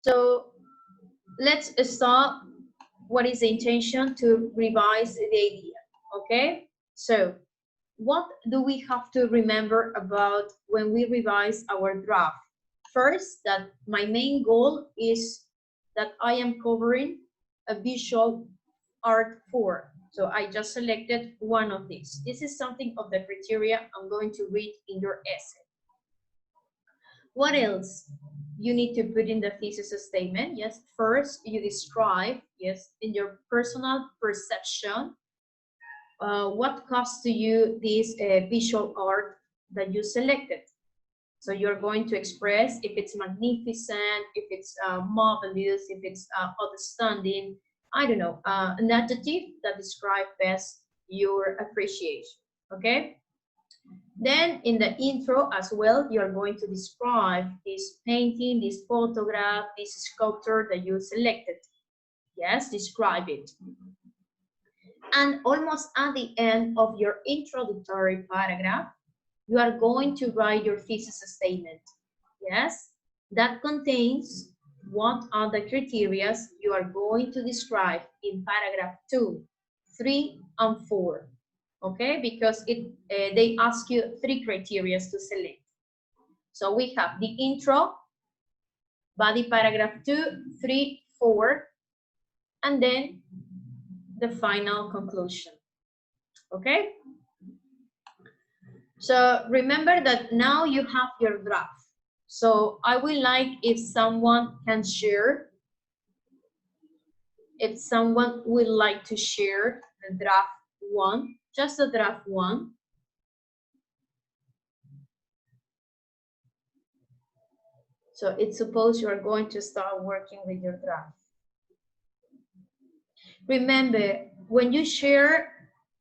So let's start. What is the intention to revise the idea? Okay, so what do we have to remember about when we revise our draft? First, that my main goal is that I am covering a visual art for. So I just selected one of these. This is something of the criteria I'm going to read in your essay. What else? You need to put in the thesis statement. Yes, first you describe, yes, in your personal perception, what caused to you this visual art that you selected. So you're going to express if it's magnificent, if it's marvelous, if it's outstanding, I don't know, an adjective that describes best your appreciation, okay? Then in the intro as well, you're going to describe this painting, this photograph, this sculpture that you selected. Yes, describe it. And almost at the end of your introductory paragraph, you are going to write your thesis statement. Yes, that contains what are the criteria you are going to describe in paragraph 2, 3, and 4. Okay, because they ask you 3 criteria to select. So we have the intro, body paragraph 2, 3, 4, and then the final conclusion. Okay? So remember that now you have your draft. So I would like if someone can share, if someone would like to share the draft 1, just the draft 1. So it's suppose you are going to start working with your draft. Remember, when you share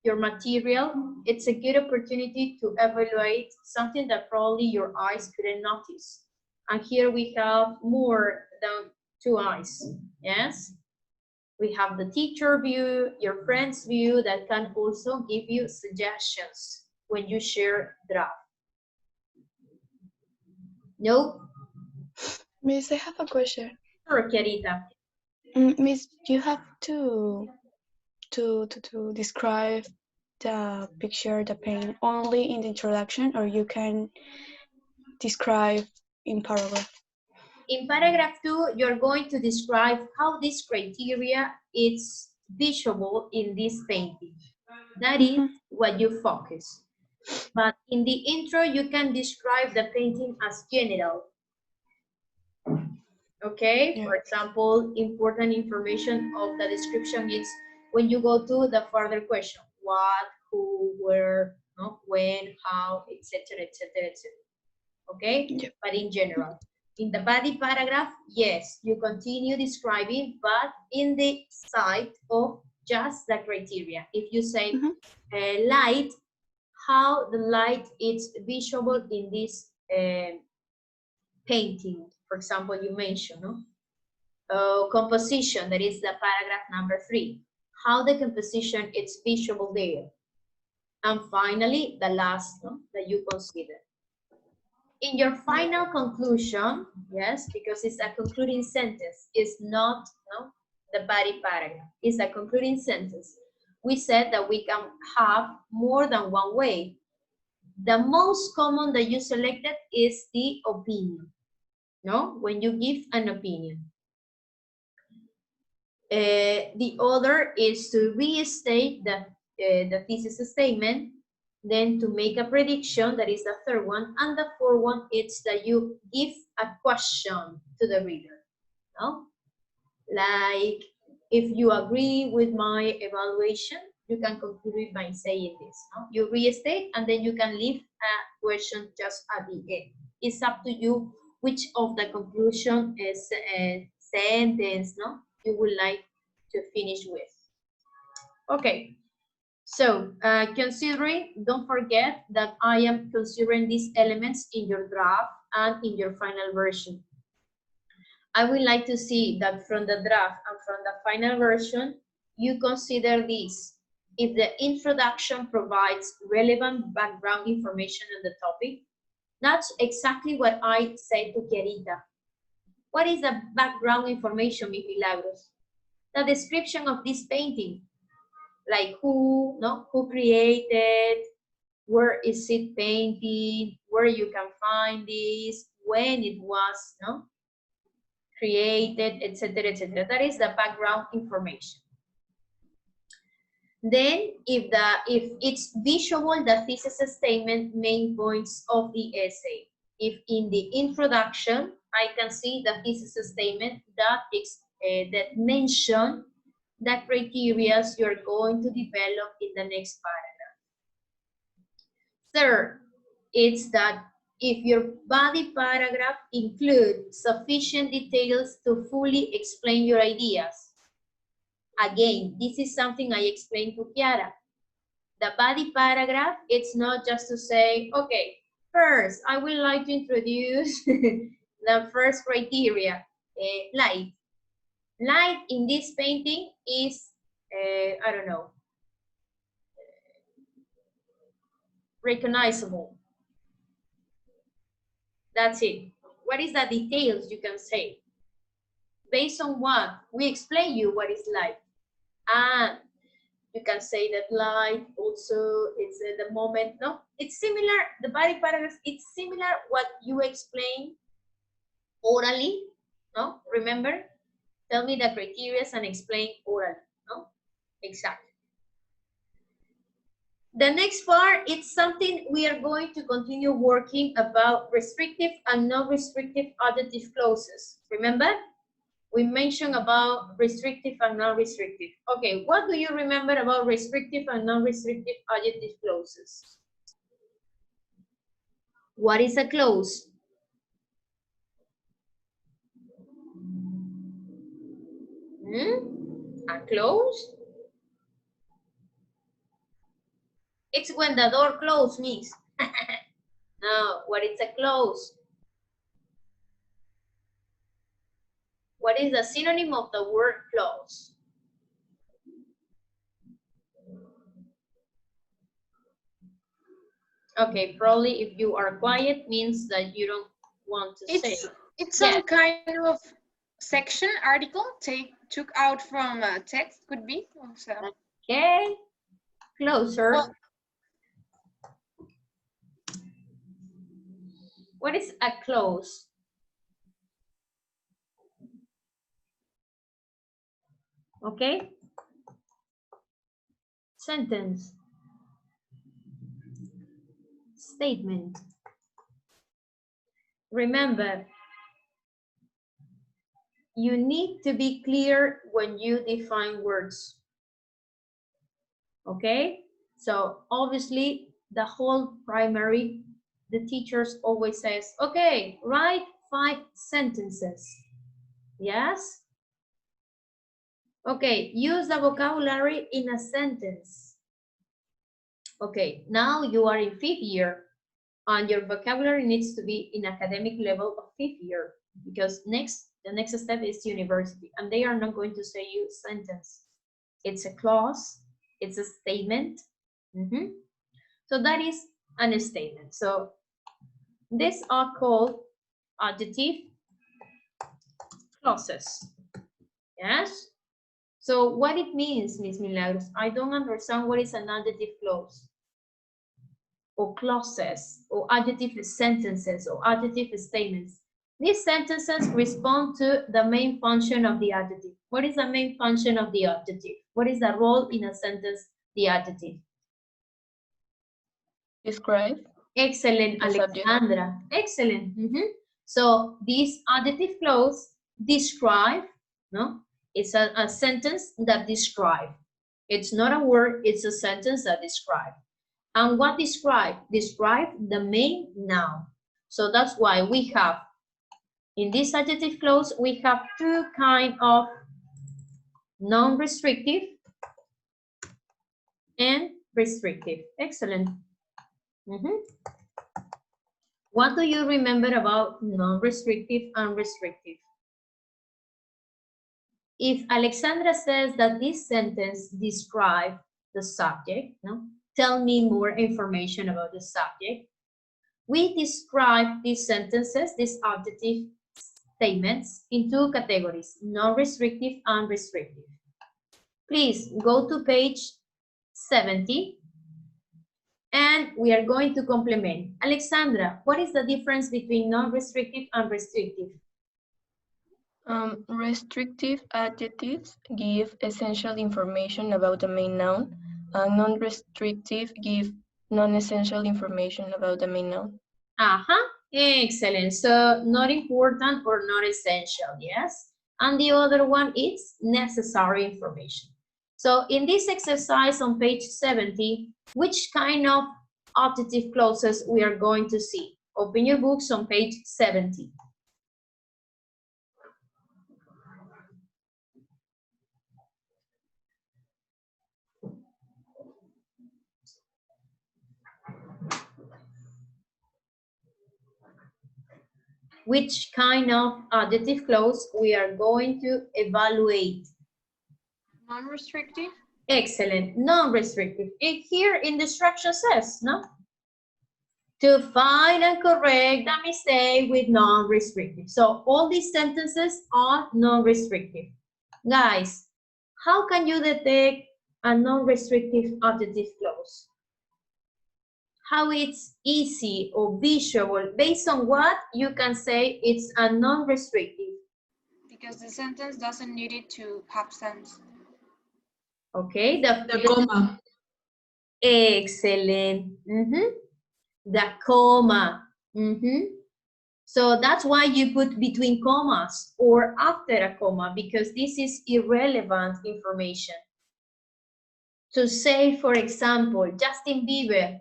your material, it's a good opportunity to evaluate something that probably your eyes couldn't notice. And here we have more than 2 eyes, yes? We have the teacher view, your friend's view that can also give you suggestions when you share draft. No? Miss, I have a question. Sure, Kiarita. Miss, you have to describe the picture, the paint, only in the introduction, or you can describe in paragraph. In paragraph 2, you're going to describe how this criteria is visible in this painting. That is what you focus. But in the intro, you can describe the painting as general. Okay, Yeah. for example, important information of the description is when you go to the further question, what, who, where, no, when, how, etc., etc., etc. Okay, Yep. but in general. In the body paragraph, yes, you continue describing, but in the side of just the criteria. If you say light, how the light is visible in this painting, for example, you mentioned, no? Composition, that is the paragraph number 3. How the composition is visible there. And finally, the last, no, that you consider. In your final conclusion, yes, because it's a concluding sentence, it's not, no, the body paragraph, it's a concluding sentence. We said that we can have more than one way. The most common that you selected is the opinion, no, when you give an opinion. The other is to restate the thesis statement, then to make a prediction, that is the third one, and the fourth one is that you give a question to the reader, no? Like, if you agree with my evaluation, you can conclude by saying this, no? You restate, and then you can leave a question just at the end. It's up to you which of the conclusion is sentence, no, you would like to finish with. Okay, so considering, don't forget that I am considering these elements in your draft and in your final version. I would like to see that from the draft and from the final version, you consider this. If the introduction provides relevant background information on the topic, that's exactly what I said to Kiarita. What is the background information, Miss Milagros? The description of this painting, like who, no, who created, where is it painted, where you can find this, when it was, no, created, etc., etc. That is the background information. Then, if it's visual, the thesis statement, main points of the essay. If in the introduction, I can see the thesis statement that mention the criteria you're going to develop in the next paragraph. Third, it's that if your body paragraph includes sufficient details to fully explain your ideas. Again, this is something I explained to Kiara. The body paragraph, it's not just to say, okay, first, I would like to introduce the first criteria, light. Light in this painting is, I don't know, recognizable. That's it. What is the details you can say? Based on what? We explain you what is light. And you can say that light also is the moment, no? It's similar, the body paragraph, it's similar what you explain orally, no? Remember? Tell me the criteria and explain orally, no? Exactly. The next part, it's something we are going to continue working about restrictive and non-restrictive adjective clauses. Remember? We mentioned about restrictive and non-restrictive. Okay, what do you remember about restrictive and non-restrictive adjective clauses? What is a clause? A clause? It's when the door closes, miss. No, what is a clause? What is the synonym of the word clause? Okay, probably if you are quiet means that you don't want to say. It's some kind of section, article, took out from text, could be. So. Okay, closer. Well, what is a clause? Okay. Sentence. Statement. Remember, you need to be clear when you define words. Okay? So obviously, the whole primary, the teachers always says, okay, write 5 sentences. Yes? Okay, use the vocabulary in a sentence. Okay, now you are in 5th year and your vocabulary needs to be in academic level of 5th year because the next step is university and they are not going to say you sentence. It's a clause, it's a statement. So that is a statement. So these are called adjective clauses. Yes? So what it means, Ms. Milagros, I don't understand what is an adjective clause or clauses or adjective sentences or adjective statements. These sentences respond to the main function of the adjective. What is the main function of the adjective? What is the role in a sentence, the adjective? Describe. Excellent, Alexandra. Excellent. So this adjective clause describe, no? It's a sentence that describe. It's not a word, it's a sentence that describe. And what describe? Describe the main noun. So that's why we have, in this adjective clause, we have 2 kinds of non-restrictive and restrictive. Excellent. What do you remember about non-restrictive and restrictive? If Alexandra says that this sentence describes the subject, no? Tell me more information about the subject. We describe these sentences, these adjectives, statements in two categories, non-restrictive and restrictive. Please go to page 70 and we are going to complement. Alexandra, what is the difference between non-restrictive and restrictive? Restrictive adjectives give essential information about the main noun, and non-restrictive give non-essential information about the main noun. Excellent. So not important or not essential, yes? And the other one is necessary information. So in this exercise on page 70, which kind of adjective clauses we are going to see? Open your books on page 70. Which kind of adjective clause we are going to evaluate? Non-restrictive. Excellent, non-restrictive. Here in the structure says, no? To find and correct the mistake with non-restrictive. So all these sentences are non-restrictive. Guys, how can you detect a non-restrictive adjective clause? How it's easy or visual, based on what you can say it's a non-restrictive. Because the sentence doesn't need it to have sense. Okay, The comma. Excellent. The comma. So that's why you put between commas or after a comma, because this is irrelevant information. To say, for example, Justin Bieber,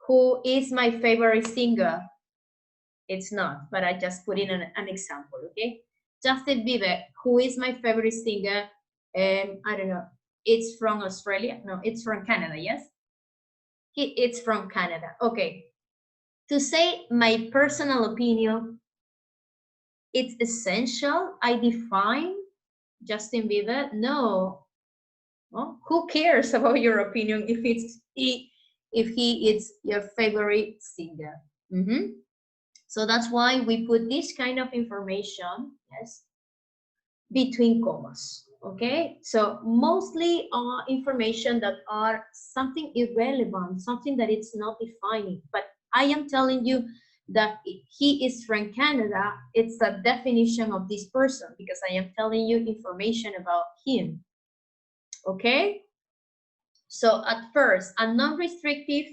who is my favorite singer? It's not, but I just put in an example, okay? Justin Bieber, who is my favorite singer? I don't know. It's from Australia? No, it's from Canada, yes? It's from Canada, okay. To say my personal opinion, it's essential. I define Justin Bieber. No. Well, who cares about your opinion if he is your favorite singer? So that's why we put this kind of information, yes, between commas. Okay, so mostly information that are something irrelevant, something that it's not defining, but I am telling you that he is from Canada, it's a definition of this person because I am telling you information about him. Okay, so at first, a non-restrictive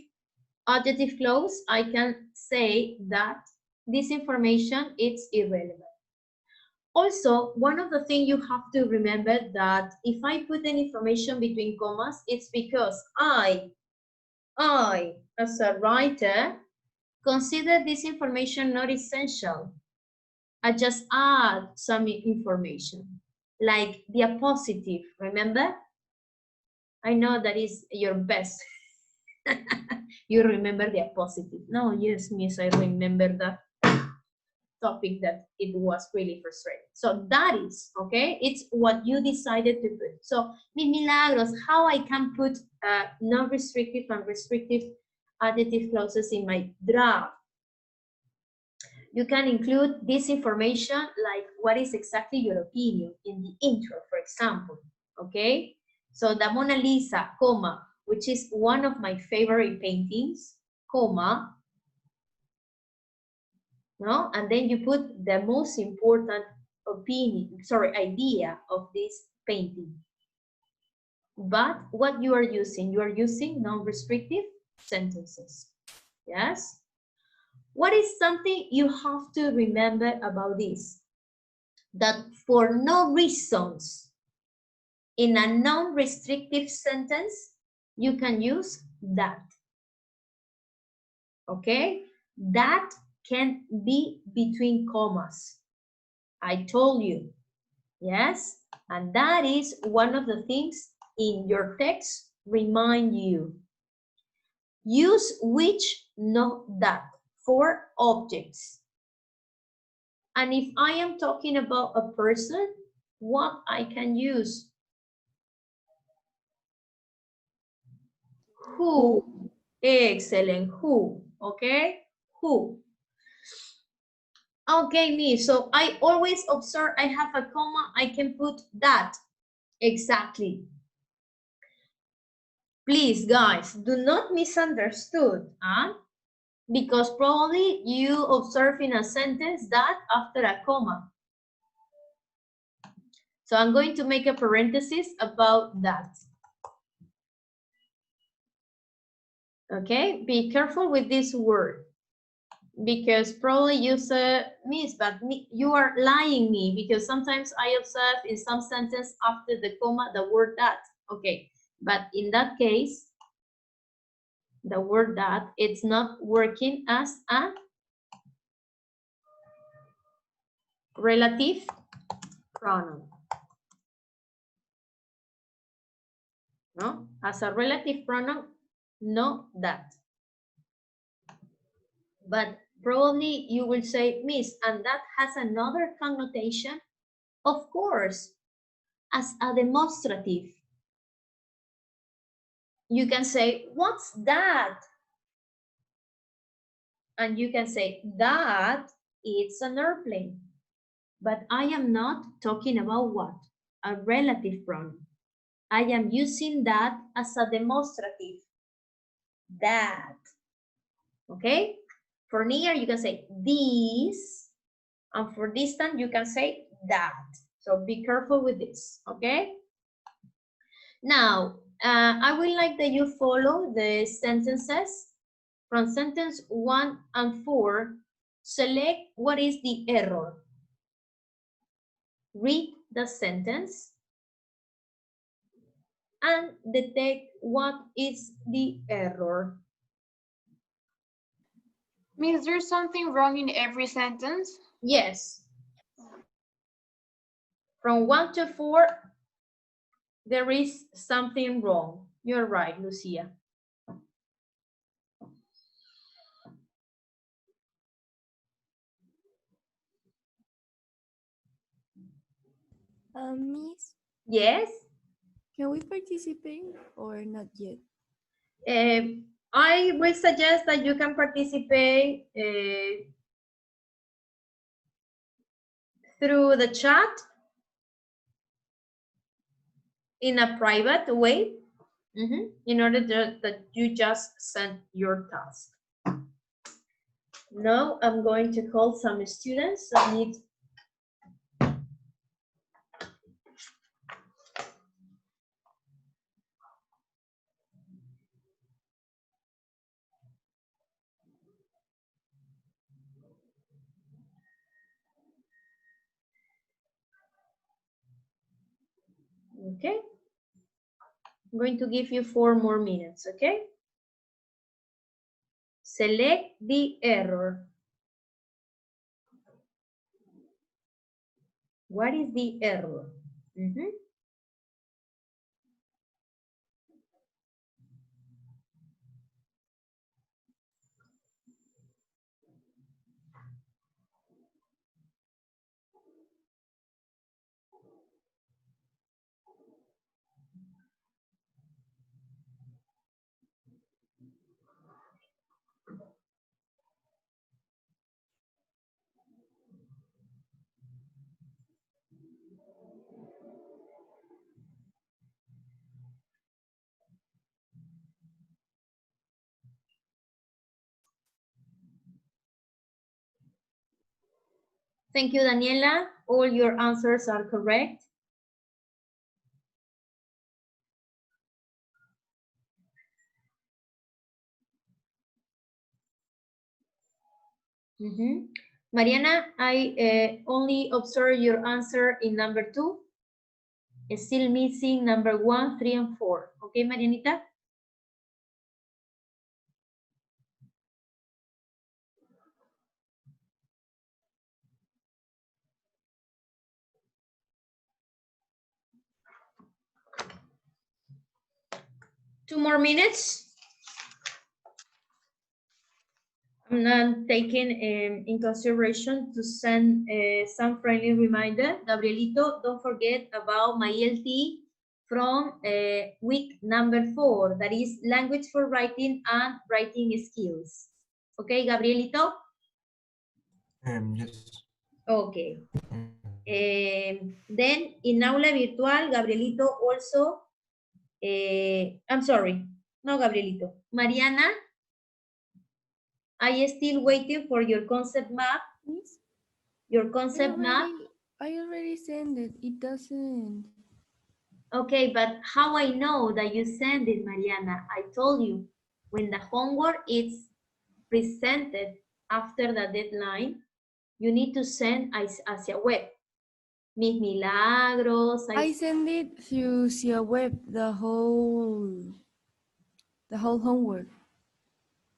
adjective clause, I can say that this information is irrelevant. Also, one of the things you have to remember that if I put an information between commas, it's because I, as a writer, consider this information not essential. I just add some information, like the appositive, remember? I know that is your best. You remember the appositive. No, yes, miss, I remember that topic that it was really frustrating. So that is, okay, it's what you decided to put. So, Miss Milagros, how I can put non-restrictive and restrictive adjective clauses in my draft? You can include this information, like what is exactly your opinion in the intro, for example, okay? So the Mona Lisa, comma, which is one of my favorite paintings, comma, no? And then you put the most important idea of this painting. But what you are using non-restrictive sentences, yes? What is something you have to remember about this? That for no reasons, in a non-restrictive sentence, you can use that. Okay? That can be between commas. I told you. Yes? And that is one of the things in your text remind you. Use which, not that, for objects. And if I am talking about a person, what I can use? Who. Excellent. Who. Okay? Who. Okay, me. So I always observe I have a comma, I can put that. Exactly. Please, guys, do not misunderstood. Huh? Because probably you observe in a sentence that after a comma. So I'm going to make a parenthesis about that. Okay, be careful with this word. Because probably you say, miss, but you are lying me, because sometimes I observe in some sentence after the comma the word that. Okay, but in that case, the word that, it's not working as a relative pronoun. No, as a relative pronoun, no that. But probably you will say, miss, and that has another connotation. Of course, as a demonstrative. You can say, what's that? And you can say, that it's an airplane. But I am not talking about what? A relative pronoun. I am using that as a demonstrative. That. Okay? For near, you can say this. And for distant, you can say that. So be careful with this. Okay? Now, I would like that you follow the sentences. From sentence 1 and 4, select what is the error. Read the sentence and detect what is the error. Means there's something wrong in every sentence? Yes. From 1 to 4, there is something wrong. You're right, Lucia. Miss, Yes? can we participate or not yet? I will suggest that you can participate through the chat in a private way, in order that you just send your task. Now I'm going to call some students that need. Okay. I'm going to give you 4 more minutes, okay? Select the error. What is the error? Thank you, Daniela. All your answers are correct. Mariana, I only observe your answer in number 2. Still missing number 1, 3, and 4. Okay, Marianita? Two more minutes. I'm not taking in consideration to send some friendly reminder. Gabrielito, don't forget about my LT from week number 4, that is language for writing and writing skills. Okay, Gabrielito? Yes. Okay. Then in Aula Virtual, Gabrielito also, I'm sorry, no Gabrielito, Mariana, I still waiting for your concept map. Miss, Your concept map. I already sent it. It doesn't. Okay, but how I know that you send it, Mariana? I told you, when the homework is presented after the deadline, you need to send hacia web. Mis Milagros. I send it through your web, the whole homework.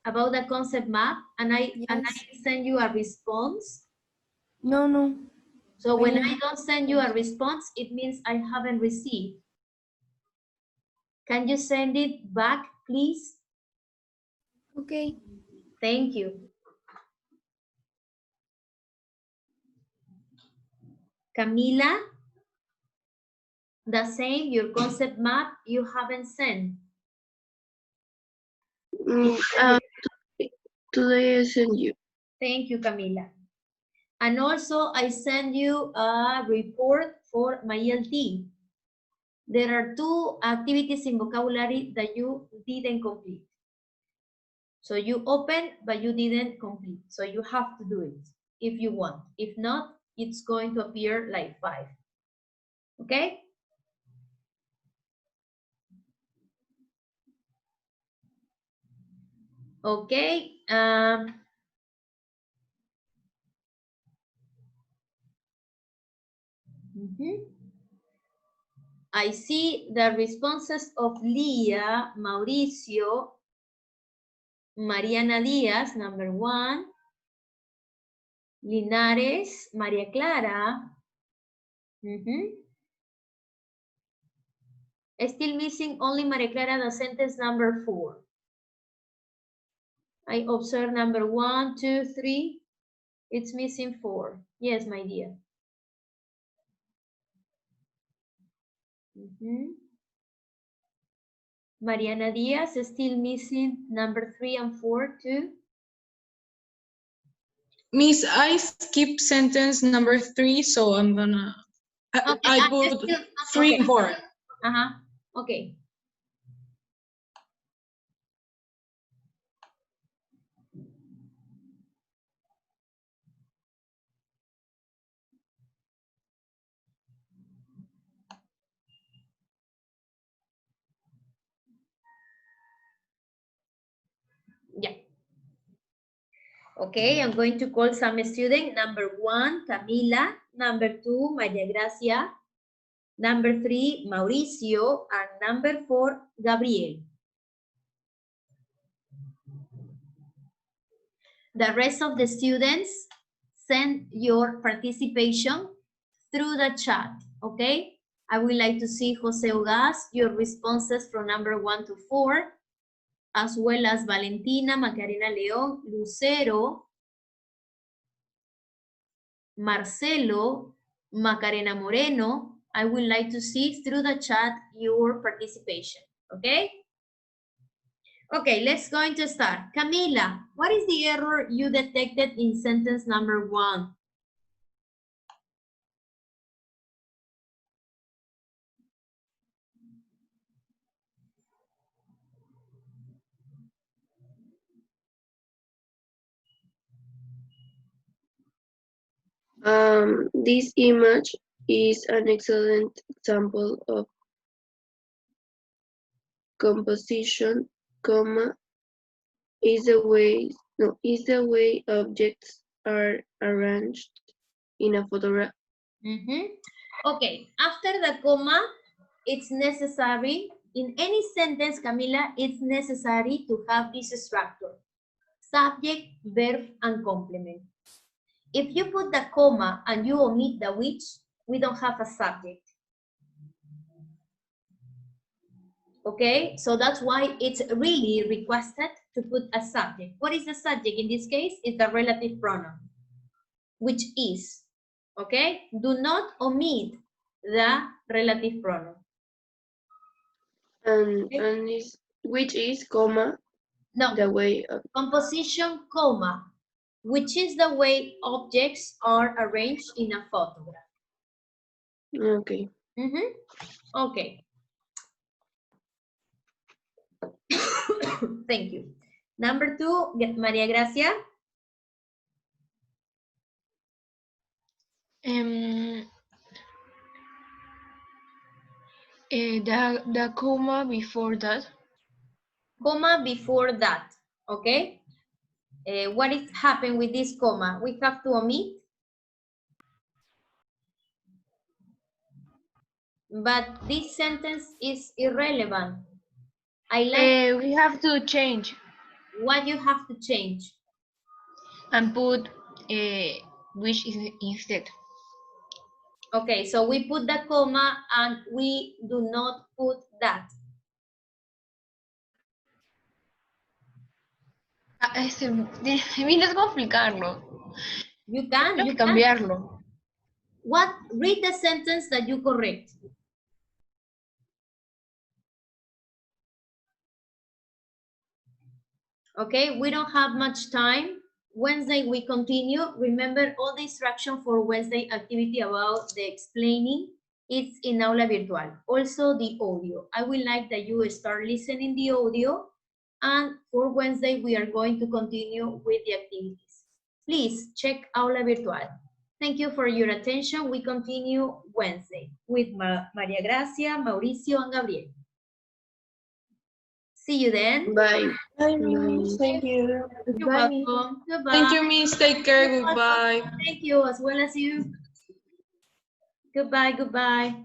About the concept map, and I Yes. send you a response. No. So when I don't send you a response, it means I haven't received. Can you send it back, please? Okay. Thank you. Camila, the same, your concept map, you haven't sent. Today I send you. Thank you, Camila. And also, I send you a report for my LT. There are 2 activities in vocabulary that you didn't complete. So you open, but you didn't complete. So you have to do it if you want. If not, it's going to appear like 5. Okay? Okay. I see the responses of Leah, Mauricio, Mariana Diaz, number 1. Linares, María Clara. Still missing only María Clara, the sentence number 4. I observe number 1, 2, 3. It's missing 4. Yes, my dear. Mariana Diaz is still missing number 3 and 4 too. Miss, I skip sentence number 3, so I'm gonna. Okay, I put still, 3 okay. and 4. Okay. Yeah. Okay, I'm going to call some student. Number 1, Camila. Number 2, María Gracia. Number 3, Mauricio. And number 4, Gabriel. The rest of the students, send your participation through the chat, okay? I would like to see Jose Ugas, your responses from number 1 to 4, as well as Valentina, Macarena León, Lucero, Marcelo, Macarena Moreno. I would like to see through the chat your participation, okay? Okay, let's going to start. Camila, what is the error you detected in sentence number 1? This image is an excellent example of composition, comma, is the way objects are arranged in a photograph. Okay, after the comma, it's necessary, in any sentence, Camila, it's necessary to have this structure. Subject, verb, and complement. If you put the comma and you omit the which, we don't have a subject. Okay, so that's why it's really requested to put a subject. What is the subject? In this case, it's the relative pronoun, which is. Okay, do not omit the relative pronoun. And which is, comma, no, the way of composition, comma, which is the way objects are arranged in a photograph. Okay. Okay. Thank you. Number 2, María Gracia. The comma before that. Comma before that, okay? What is happening with this comma? We have to omit. But this sentence is irrelevant. I like We have to change what you have to change. and put which is instead. Okay, so we put the comma and we do not put that. Mira, es complicarlo. You can, Tengo you que can. cambiarlo. What? Read the sentence that you correct. Okay, we don't have much time. Wednesday we continue. Remember all the instruction for Wednesday activity about the explaining. It's in Aula Virtual. Also the audio. I would like that you start listening the audio. And for Wednesday, we are going to continue with the activities. Please check Aula Virtual. Thank you for your attention. We continue Wednesday with María Gracia, Mauricio, and Gabriel. See you then. Bye. Bye, Miss. Thank you. You're welcome. Goodbye. Thank you, Miss. Take care. Goodbye. Thank you as well as you. Goodbye, goodbye.